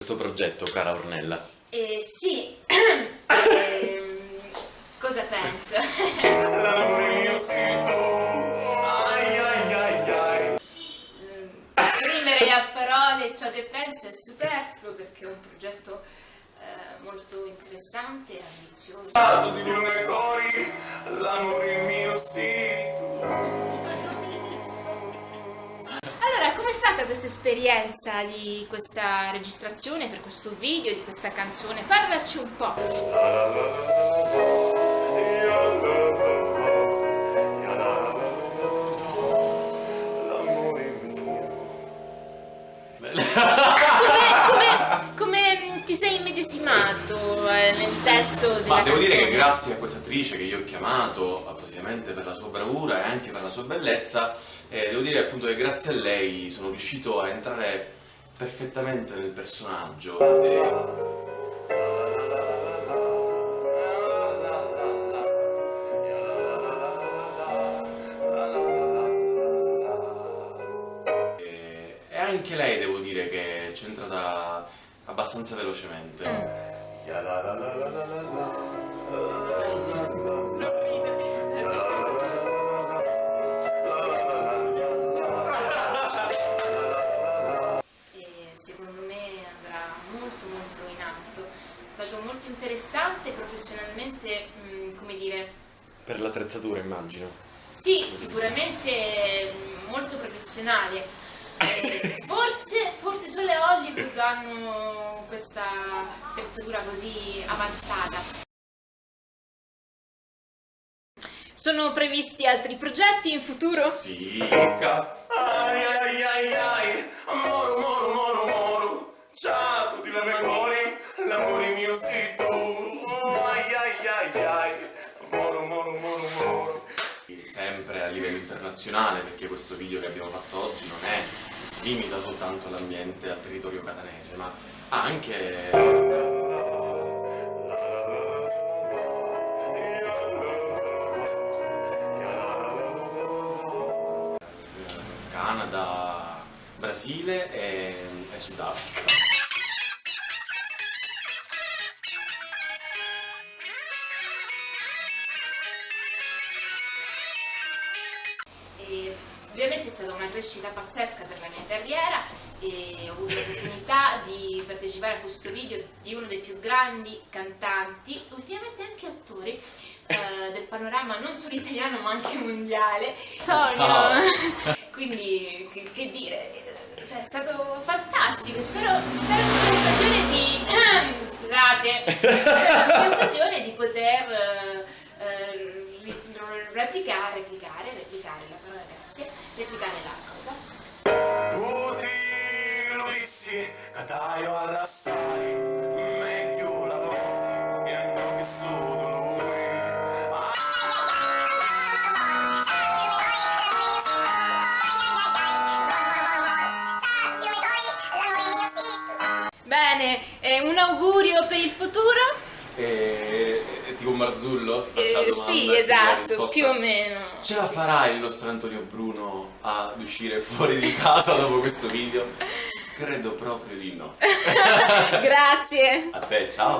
questo progetto, cara Ornella? Sì, cosa penso? Esprimere a parole ciò che penso è superfluo perché è un progetto molto interessante e ambizioso. Allora, com'è stata questa esperienza di questa registrazione per questo video, di questa canzone? Parlaci un po'. Come ti sei immedesimato nel testo della Ma devo dire canzone? che grazie a questa attrice che io ho chiamato appositamente per la sua bravura e anche per la sua bellezza, devo dire appunto che grazie a lei sono riuscito a entrare perfettamente nel personaggio. E anche lei devo dire che c'è entrata abbastanza velocemente. E secondo me andrà molto in alto. È stato molto interessante professionalmente, come dire. Per l'attrezzatura, immagino. Sì, sicuramente molto professionale. Forse solo a Hollywood hanno questa attrezzatura così avanzata. Sono previsti altri progetti in futuro? Sì. Sempre a livello internazionale, perché questo video che abbiamo fatto oggi non si limita soltanto all'ambiente, al territorio catanese, ma anche Canada, Brasile e Sudafrica. E ovviamente è stata una crescita pazzesca per la mia carriera e ho avuto l'opportunità di partecipare a questo video di uno dei più grandi cantanti, ultimamente anche attori, del panorama non solo italiano ma anche mondiale, Antonio. Quindi che dire, cioè, è stato fantastico, spero ci sia l'occasione di scusate, spero ci sia l'occasione di poter replicare la parola grazie, replicare la cosa. Bene, un augurio per il futuro? È tipo un Marzullo? Si fa la domanda, Sì, la esatto, risposta. più o meno. Ce la farà il nostro Antonio Bruno ad uscire fuori di casa dopo questo video? Credo proprio di no. Grazie. A te, ciao!